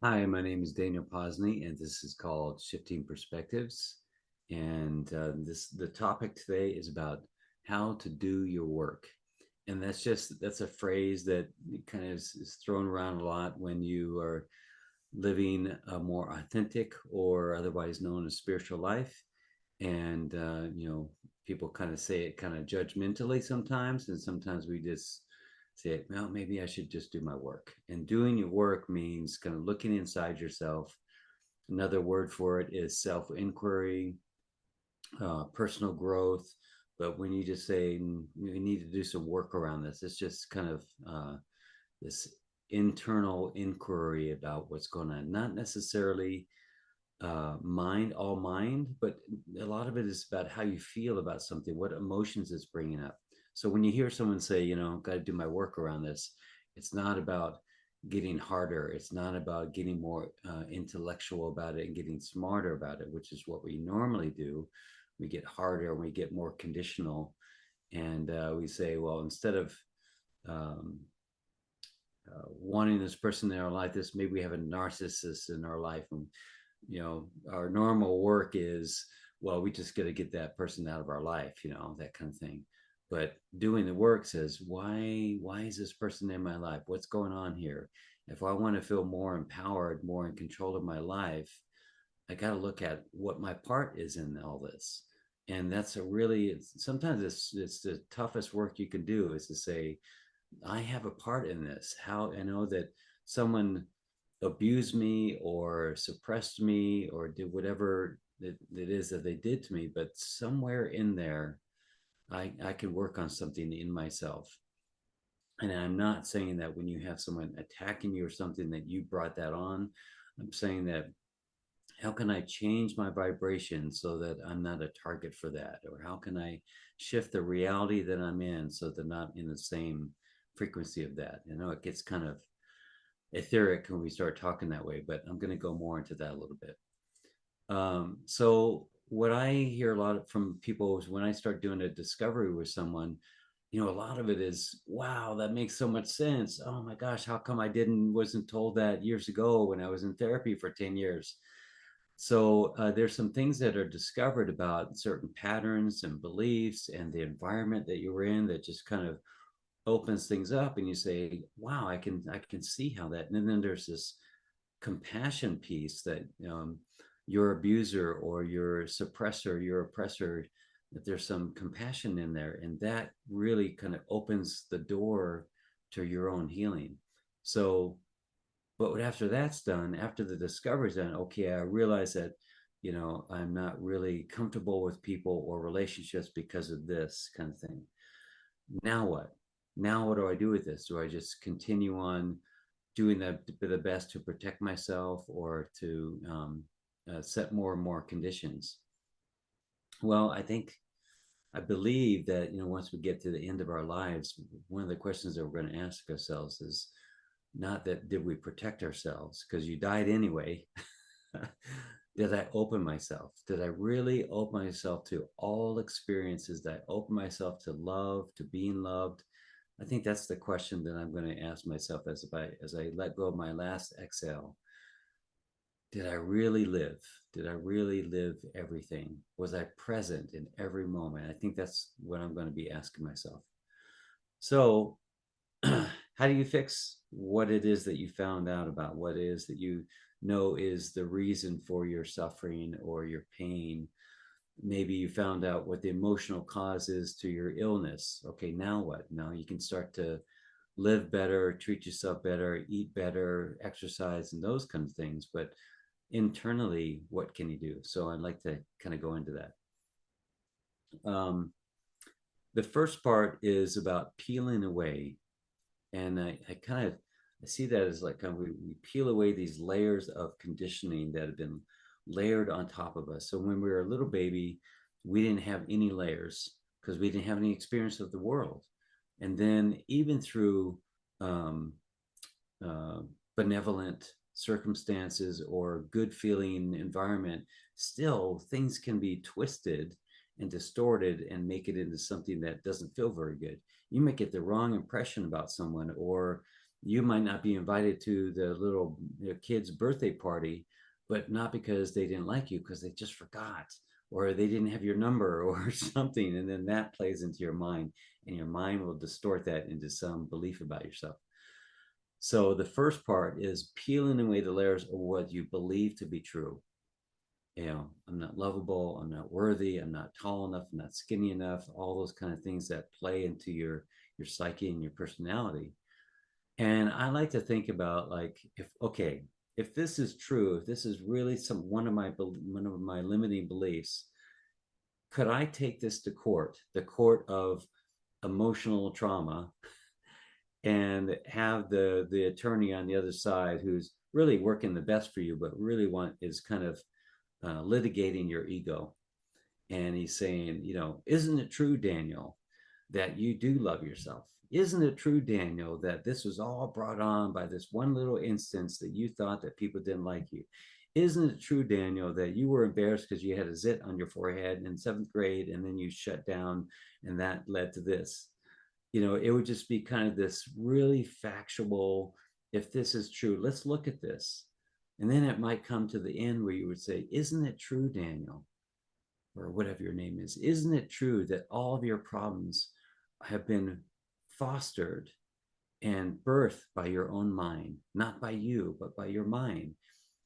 Hi, my name is Daniel Posney, and this is called Shifting Perspectives. And the topic today is about how to do your work. And that's a phrase that kind of is thrown around a lot when you are living a more authentic or otherwise known as spiritual life. And people kind of say it kind of judgmentally sometimes, and sometimes we just say, well, maybe I should just do my work. And doing your work means kind of looking inside yourself. Another word for it is self inquiry, personal growth. But when you just say we need to do some work around this, it's just kind of this internal inquiry about what's going on, not necessarily mind, but a lot of it is about how you feel about something, what emotions it's bringing up. So when you hear someone say, got to do my work around this, it's not about getting harder. It's not about getting more intellectual about it and getting smarter about it, which is what we normally do. We get harder and we get more conditional. And we say, well, instead of um, wanting this person in our life, this maybe we have a narcissist in our life, and our normal work is, well, we just got to get that person out of our life, that kind of thing. But doing the work says, why is this person in my life? What's going on here? If I want to feel more empowered, more in control of my life, I got to look at what my part is in all this. And that's a really, sometimes it's the toughest work you can do, is to say, I have a part in this. How I know that someone abused me or suppressed me or did whatever it is that they did to me, but somewhere in there, I can work on something in myself. And I'm not saying that when you have someone attacking you or something that you brought that on. I'm saying that how can I change my vibration so that I'm not a target for that? Or how can I shift the reality that I'm in so that I'm not in the same frequency of that? It gets kind of etheric when we start talking that way, but I'm going to go more into that a little bit. So what I hear a lot from people is when I start doing a discovery with someone, a lot of it is, wow, that makes so much sense. Oh my gosh, how come I wasn't told that years ago when I was in therapy for 10 years? So there's some things that are discovered about certain patterns and beliefs and the environment that you were in that just kind of opens things up, and you say, wow, I can see how that. And then there's this compassion piece that your abuser or your suppressor, your oppressor, that there's some compassion in there, and that really kind of opens the door to your own healing. So but after that's done, after the discovery's done, okay, I realize that, I'm not really comfortable with people or relationships because of this kind of thing. Now what? Now what do I do with this? Do I just continue on doing the best to protect myself, or to set more and more conditions? Well, I believe that, once we get to the end of our lives, one of the questions that we're going to ask ourselves is not that did we protect ourselves, because you died anyway. Did I open myself? Did I really open myself to all experiences? Did I open myself to love, to being loved? I think that's the question that I'm going to ask myself as I let go of my last exhale. Did I really live? Did I really live everything? Was I present in every moment? I think that's what I'm going to be asking myself. So, how do you fix what it is that you found out about, what it is that you know is the reason for your suffering or your pain? Maybe you found out what the emotional cause is to your illness. Okay, now what? Now you can start to live better, treat yourself better, eat better, exercise, and those kind of things. But internally, what can you do? So I'd like to kind of go into that. The first part is about peeling away, and I kind of I see that as like kind of we peel away these layers of conditioning that have been layered on top of us. So when we were a little baby, we didn't have any layers because we didn't have any experience of the world. And then even through um, uh, benevolent circumstances or good feeling environment, still things can be twisted and distorted and make it into something that doesn't feel very good. You may get the wrong impression about someone, or You might not be invited to the little kid's birthday party, but not because they didn't like you, because they just forgot, or they didn't have your number or something. And then that plays into your mind, and your mind will distort that into some belief about yourself. So the first part is peeling away the layers of what you believe to be true. I'm not lovable, I'm not worthy, I'm not tall enough, I'm not skinny enough, all those kind of things that play into your psyche and your personality. And I like to think about, like, if okay, if this is true, if this is really one of my limiting beliefs, could I take this to court, the court of emotional trauma, and have the attorney on the other side who's really working the best for you, but really is kind of litigating your ego. And he's saying, isn't it true, Daniel, that you do love yourself? Isn't it true, Daniel, that this was all brought on by this one little instance that you thought that people didn't like you? Isn't it true, Daniel, that you were embarrassed because you had a zit on your forehead in seventh grade and then you shut down and that led to this? It would just be kind of this really factual, if this is true, let's look at this. And then it might come to the end where you would say, isn't it true, Daniel, or whatever your name is, isn't it true that all of your problems have been fostered and birthed by your own mind, not by you, but by your mind?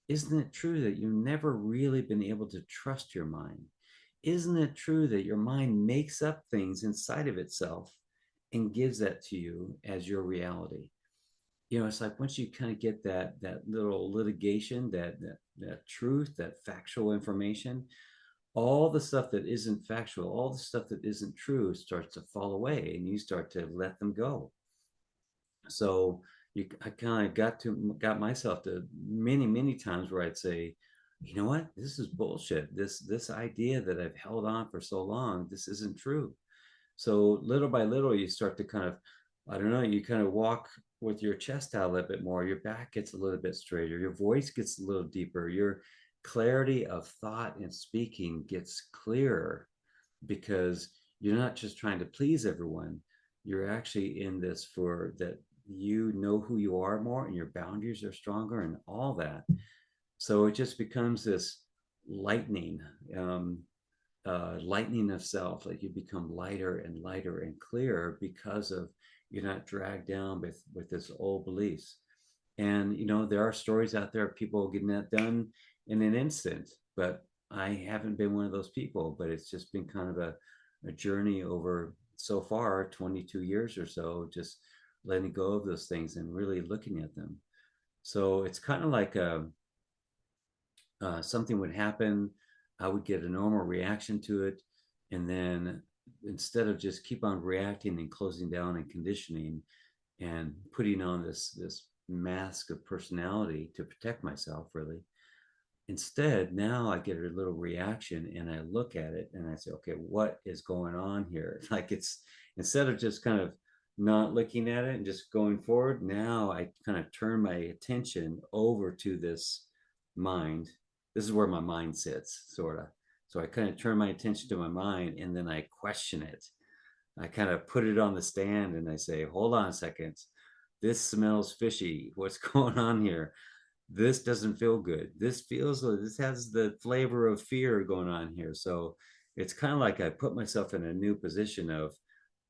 Isn't it true that you've never really been able to trust your mind? Isn't it true that your mind makes up things inside of itself and gives that to you as your reality? It's like once you kind of get that little litigation, that truth, that factual information, all the stuff that isn't factual, all the stuff that isn't true starts to fall away, and you start to let them go. So I kind of got myself to many times where I'd say, you know what, this is bullshit. This idea that I've held on for so long, this isn't true. So little by little, you start to kind of, I don't know, you kind of walk with your chest out a little bit more, your back gets a little bit straighter, your voice gets a little deeper, your clarity of thought and speaking gets clearer, because you're not just trying to please everyone. You're actually in this for that, you know who you are more, and your boundaries are stronger and all that. So it just becomes this lightning, um, lightning of self. Like you become lighter and lighter and clearer because of you're not dragged down with this old beliefs. And there are stories out there of people getting that done in an instant, but I haven't been one of those people. But it's just been kind of a journey over so far 22 years or so, just letting go of those things and really looking at them. So it's kind of like something would happen, I would get a normal reaction to it, and then instead of just keep on reacting and closing down and conditioning and putting on this mask of personality to protect myself, really, instead now I get a little reaction and I look at it and I say, okay, what is going on here? Like, it's instead of just kind of not looking at it and just going forward, now I kind of turn my attention over to this mind. This is where my mind sits, sort of. So I kind of turn my attention to my mind and then I question it. I kind of put it on the stand and I say, hold on a second, this smells fishy, what's going on here? This doesn't feel good. This has the flavor of fear going on here. So it's kind of like I put myself in a new position of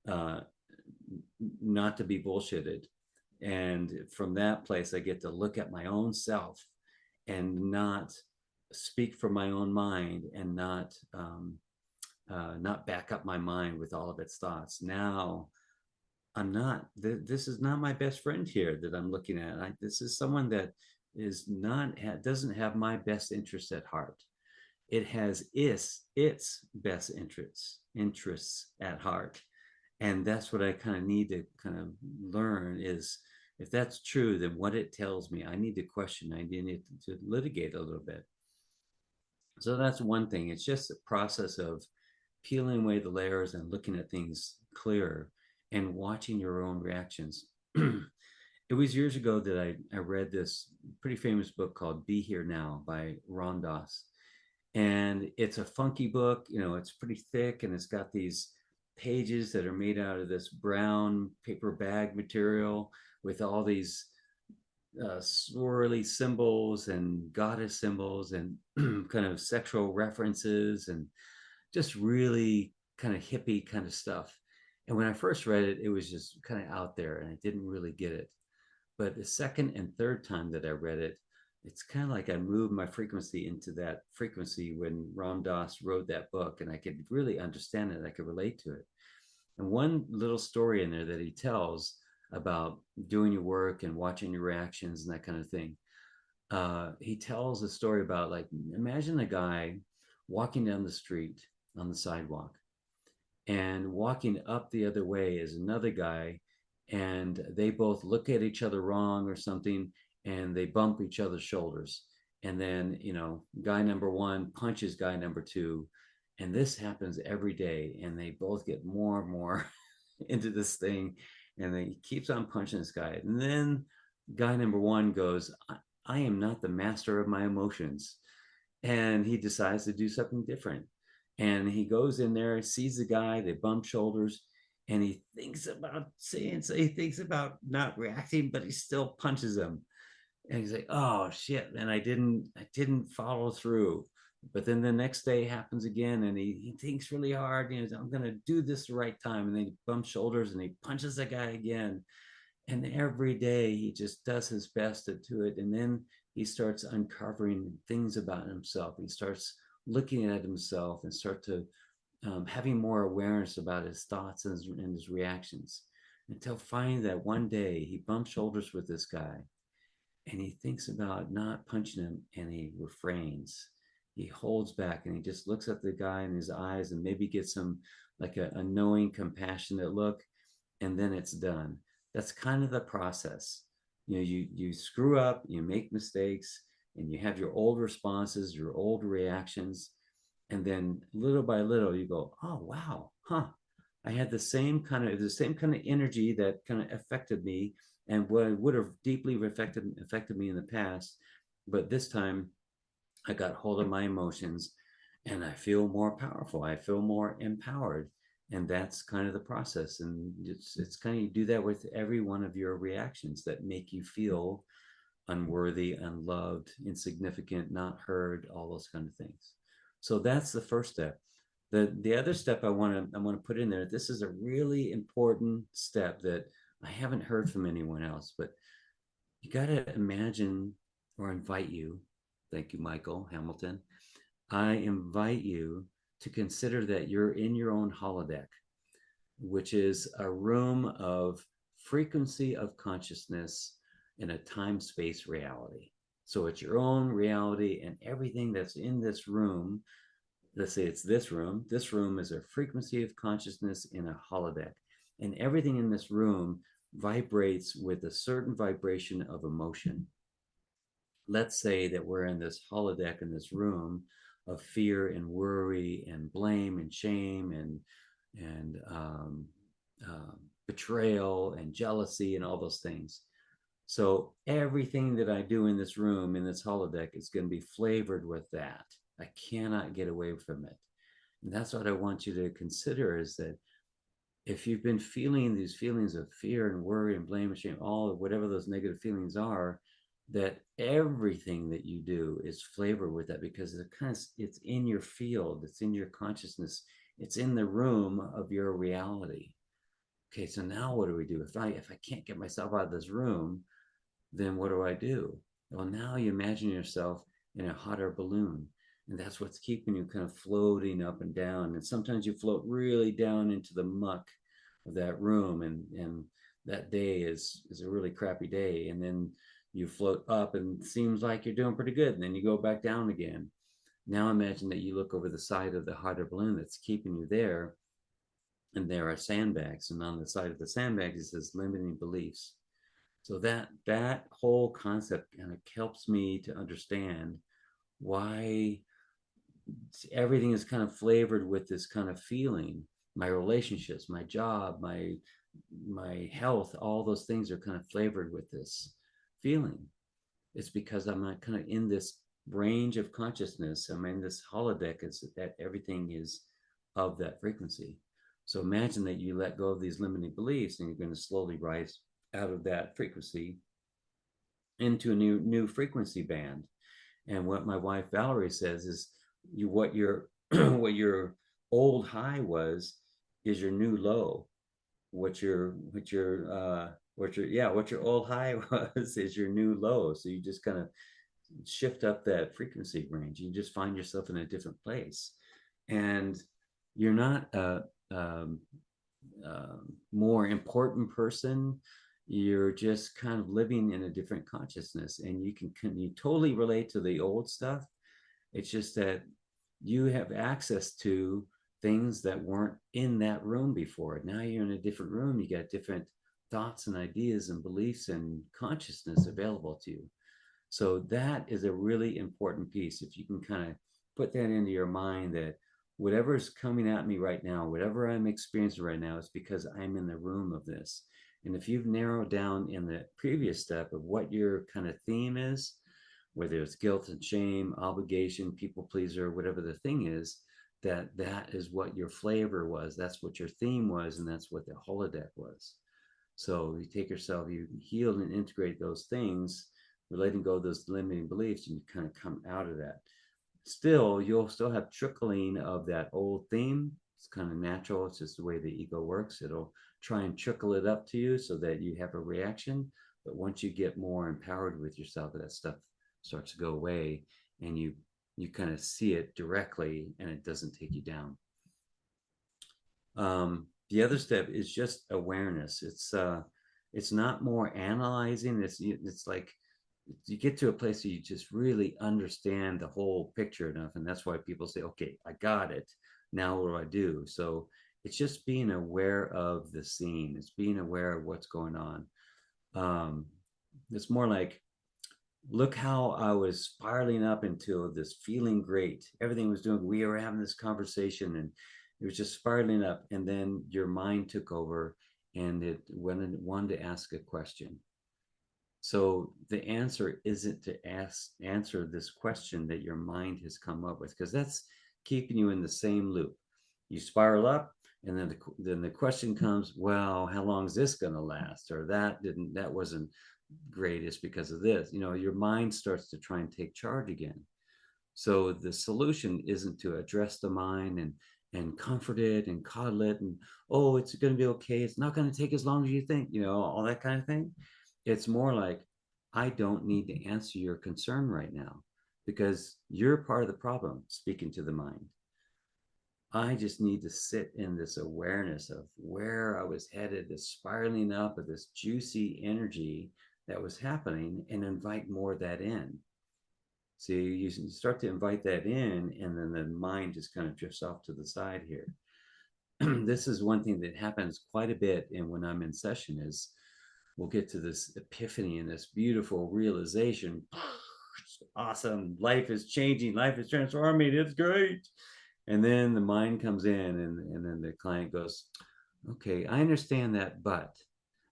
uh, not to be bullshitted. And from that place, I get to look at my own self and not speak from my own mind, and not back up my mind with all of its thoughts. Now I'm not. This is not my best friend here that I'm looking at. This is someone that is not doesn't have my best interest at heart. It has its best interests at heart, and that's what I kind of need to kind of learn is, if that's true, then what it tells me, I need to question. I need to litigate a little bit. So that's one thing. It's just a process of peeling away the layers and looking at things clearer and watching your own reactions. It was years ago that I read this pretty famous book called Be Here Now by Ron Dass. And it's a funky book, it's pretty thick and it's got these pages that are made out of this brown paper bag material with all these swirly symbols and goddess symbols and kind of sexual references and just really kind of hippie kind of stuff. And when I first read it, it was just kind of out there and I didn't really get it. But the second and third time that I read it, it's kind of like I moved my frequency into that frequency when Ram Dass wrote that book, and I could really understand it. I could relate to it. And one little story in there that he tells about doing your work and watching your reactions and that kind of thing. He tells a story about, like, imagine a guy walking down the street on the sidewalk, and walking up the other way is another guy, and they both look at each other wrong or something, and they bump each other's shoulders. And then, guy number one punches guy number two, and this happens every day, and they both get more and more into this thing, and he keeps on punching this guy. And then guy number one goes, I am not the master of my emotions. And he decides to do something different. And he goes in there, sees the guy, they bump shoulders, and he thinks about saying, so he thinks about not reacting, but he still punches him. And he's like, oh shit, man, I didn't follow through. But then the next day happens again, and he thinks really hard, I'm gonna do this the right time. And then he bumps shoulders and he punches the guy again. And every day he just does his best to do it. And then he starts uncovering things about himself. He starts looking at himself and start to having more awareness about his thoughts and his reactions, until finally that one day he bumps shoulders with this guy, and he thinks about not punching him, and he refrains. He holds back and he just looks at the guy in his eyes and maybe gets some, like a knowing, compassionate look, and then it's done. That's kind of the process. You screw up, you make mistakes, and you have your old responses, your old reactions, and then little by little you go, oh wow, huh, I had the same kind of energy that kind of affected me, and what would have deeply affected me in the past, but this time I got hold of my emotions, and I feel more powerful. I feel more empowered. And that's kind of the process. And it's kind of, you do that with every one of your reactions that make you feel unworthy, unloved, insignificant, not heard, all those kind of things. So that's the first step. The other step I want to put in there, this is a really important step that I haven't heard from anyone else, but you got to imagine, or invite you, thank you, Michael Hamilton, I invite you to consider that you're in your own holodeck, which is a room of frequency of consciousness in a time space reality. So it's your own reality, and everything that's in this room, let's say it's this room is a frequency of consciousness in a holodeck. And everything in this room vibrates with a certain vibration of emotion. Let's say that we're in this holodeck in this room of fear and worry and blame and shame and betrayal and jealousy and all those things. So everything that I do in this room, in this holodeck, is going to be flavored with that. I cannot get away from it. And that's what I want you to consider, is that if you've been feeling these feelings of fear and worry and blame and shame, all of whatever those negative feelings are, that everything that you do is flavored with that, because it's in your field, it's in your consciousness, it's in the room of your reality. Okay, so now what do we do? If I can't get myself out of this room, then what do I do? Well, now you imagine yourself in a hot air balloon, and that's what's keeping you kind of floating up and down. And sometimes you float really down into the muck of that room, and that day is a really crappy day. And then you float up and it seems like you're doing pretty good, and then you go back down again. Now imagine that you look over the side of the hot air balloon that's keeping you there, and there are sandbags, and on the side of the sandbags it says limiting beliefs. So that whole concept kind of helps me to understand why everything is kind of flavored with this kind of feeling. My relationships, my job, my health, all those things are kind of flavored with this feeling. It's because I'm not kind of in this range of consciousness. I'm in this holodeck. It's that everything is of that frequency. So imagine that you let go of these limiting beliefs, and you're going to slowly rise out of that frequency into a new frequency band. And what my wife Valerie says is, you what your what your old high was is your new low. What your old high was is your new low. So you just kind of shift up that frequency range. You just find yourself in a different place, and you're not um, more important person. You're just kind of living in a different consciousness, and you totally relate to the old stuff. It's just that you have access to things that weren't in that room before. Now you're in a different room. You got different thoughts and ideas and beliefs and consciousness available to you. So that is a really important piece. If you can kind of put that into your mind, that whatever is coming at me right now, whatever I'm experiencing right now, is because I'm in the room of this. And if you've narrowed down in the previous step of what your kind of theme is, whether it's guilt and shame, obligation, people pleaser, whatever the thing is, that is what your flavor was. That's what your theme was, and that's what the holodeck was. So you take yourself, you heal and integrate those things, letting go of those limiting beliefs, and you kind of come out of that. Still, you'll still have trickling of that old theme. It's kind of natural. It's just the way the ego works. It'll try and trickle it up to you so that you have a reaction. But once you get more empowered with yourself, that stuff starts to go away, and you kind of see it directly, and it doesn't take you down. The other step is just awareness. It's not more analyzing. It's like you get to a place where you just really understand the whole picture enough, and that's why people say, "Okay, I got it. Now what do I do?" So it's just being aware of the scene. It's being aware of what's going on. Um, it's more like, look how I was spiraling up into this feeling great. Everything was doing, we were having this conversation, and it was just spiraling up. And then your mind took over, and it wanted to ask a question. So the answer isn't to answer this question that your mind has come up with, because that's keeping you in the same loop. You spiral up, and then the question comes, well, how long is this going to last? Or that wasn't greatest because of this. Your mind starts to try and take charge again. So the solution isn't to address the mind and comfort it and coddle it and, oh, it's going to be okay, it's not going to take as long as you think, all that kind of thing. It's more like, I don't need to answer your concern right now, because you're part of the problem, speaking to the mind. I just need to sit in this awareness of where I was headed, this spiraling up of this juicy energy that was happening, and invite more of that in. So you start to invite that in, and then the mind just kind of drifts off to the side here. This is one thing that happens quite a bit, and when I'm in session, is we'll get to this epiphany and this beautiful realization. Awesome. Life is changing. Life is transforming. It's great. And then the mind comes in, and then the client goes, okay, I understand that,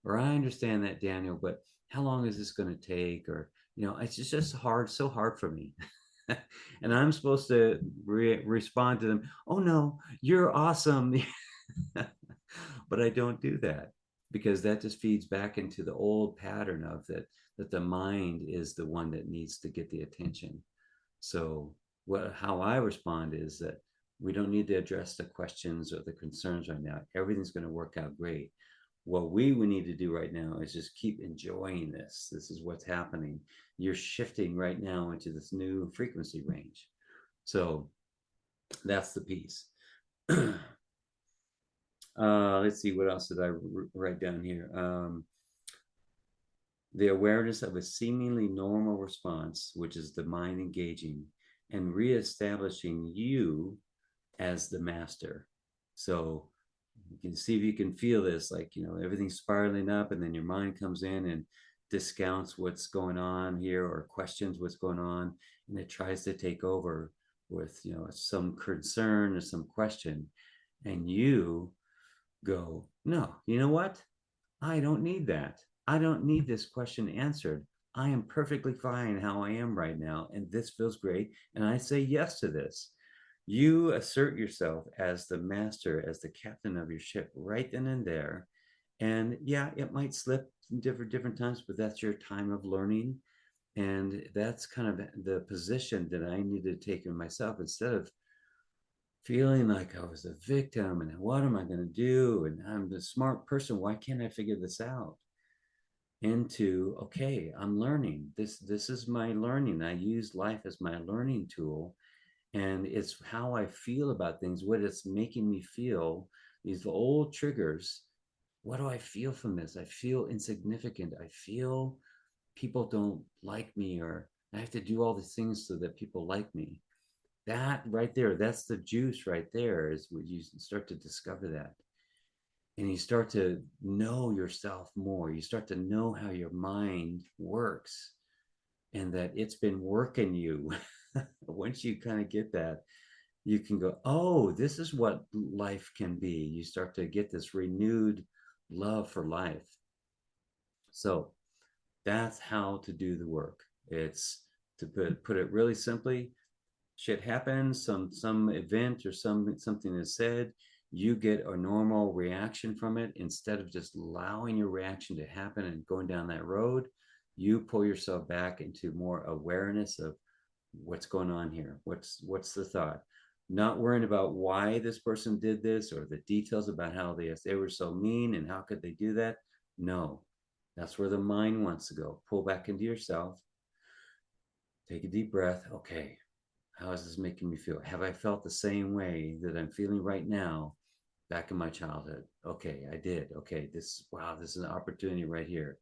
or I understand that, Daniel, but how long is this going to take? Or, it's just hard, so hard for me. And I'm supposed to respond to them, oh no, you're awesome. But I don't do that, because that just feeds back into the old pattern of that the mind is the one that needs to get the attention. So how I respond is that we don't need to address the questions or the concerns right now. Everything's going to work out great. What we need to do right now is just keep enjoying this. This is what's happening. You're shifting right now into this new frequency range. So that's the piece. Let's see, what else did I write down here? The awareness of a seemingly normal response, which is the mind engaging and reestablishing you as the master. So you can see if you can feel this, like, everything's spiraling up, and then your mind comes in and discounts what's going on here, or questions what's going on, and it tries to take over with, some concern or some question. And you go, no, you know what? I don't need that. I don't need this question answered. I am perfectly fine how I am right now, and this feels great. And I say yes to this. You assert yourself as the master, as the captain of your ship right then and there. And yeah, it might slip different times, but that's your time of learning. And that's kind of the position that I need to take in myself, instead of feeling like I was a victim and what am I going to do? And I'm the smart person. Why can't I figure this out? Into, okay, I'm learning. This is my learning. I use life as my learning tool. And it's how I feel about things, what it's making me feel, these old triggers. What do I feel from this? I feel insignificant. I feel people don't like me, or I have to do all these things so that people like me. That right there, that's the juice right there, is when you start to discover that. And you start to know yourself more. You start to know how your mind works, and that it's been working you. Once you kind of get that, you can go, oh, this is what life can be. You start to get this renewed love for life. So that's how to do the work. It's, to put it really simply, shit happens, some event or something is said, you get a normal reaction from it. Instead of just allowing your reaction to happen and going down that road, you pull yourself back into more awareness of what's going on here. What's the thought? Not worrying about why this person did this, or the details about how they were so mean and how could they do that. No, that's where the mind wants to go. Pull back into yourself, take a deep breath. Okay, how is this making me feel? Have I felt the same way that I'm feeling right now back in my childhood? Okay, I did. Okay, wow, this is an opportunity right here.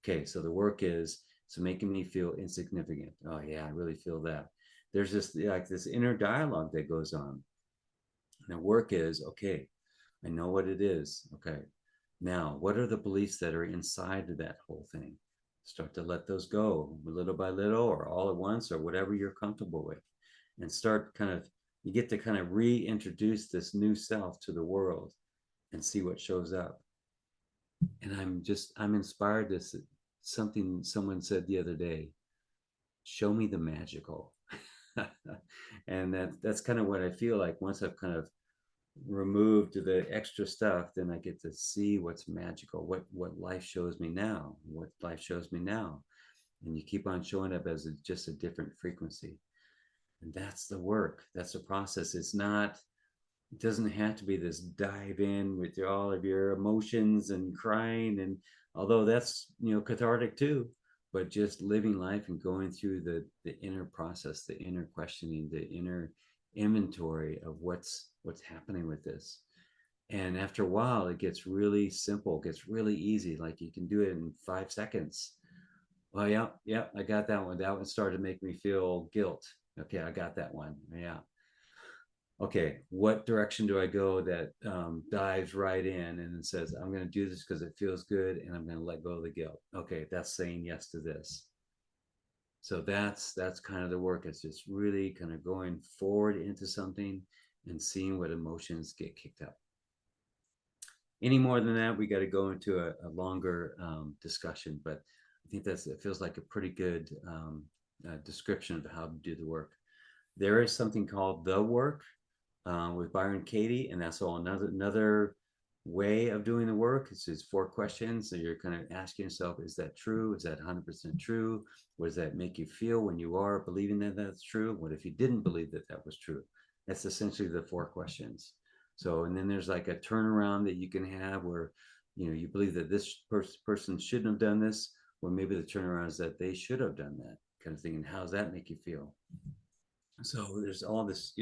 Okay, so the work is, it's making me feel insignificant. Oh yeah, I really feel that. There's this, like, this inner dialogue that goes on. And the work is, okay, I know what it is. Okay, now what are the beliefs that are inside of that whole thing? Start to let those go little by little, or all at once, or whatever you're comfortable with. And start kind of, you get to kind of reintroduce this new self to the world and see what shows up. And I'm inspired. This something someone said the other day, show me the magical. And that's kind of what I feel like. Once I've kind of removed the extra stuff, then I get to see what's magical, what life shows me now, what life shows me now. And you keep on showing up as just a different frequency. And that's the work. That's the process. It's not, it doesn't have to be this dive in with all of your emotions and crying, and although that's, cathartic too, but just living life and going through the inner process, the inner questioning, the inner inventory of what's happening with this. And after a while it gets really simple, gets really easy, like you can do it in 5 seconds. Well, yeah, I got that one. That one started to make me feel guilt. Okay, I got that one. Yeah, okay, what direction do I go that dives right in and says, I'm going to do this because it feels good, and I'm going to let go of the guilt. Okay, that's saying yes to this. So that's kind of the work. It's just really kind of going forward into something and seeing what emotions get kicked up. Any more than that, we got to go into a longer discussion, but I think it feels like a pretty good description of how to do the work. There is something called the work with Byron Katie, and that's all another way of doing the work. It's 4 questions. So you're kind of asking yourself, is that true? Is that 100% true? What does that make you feel when you are believing that that's true? What if you didn't believe that that was true? That's essentially the 4 questions. So, and then there's like a turnaround that you can have where, you believe that this person shouldn't have done this, or maybe the turnaround is that they should have done that kind of thing. And how does that make you feel? So there's all this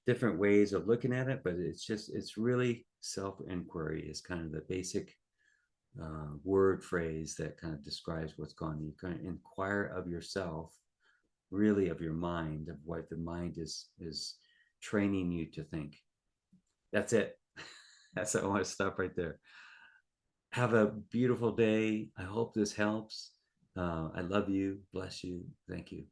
different ways of looking at it, but it's really self-inquiry is kind of the basic word phrase that kind of describes what's going on. You kind of inquire of yourself, really of your mind, of what the mind is training you to think. That's it. That's I want to stop right there. Have a beautiful day. I hope this helps. I love you. Bless you. Thank you.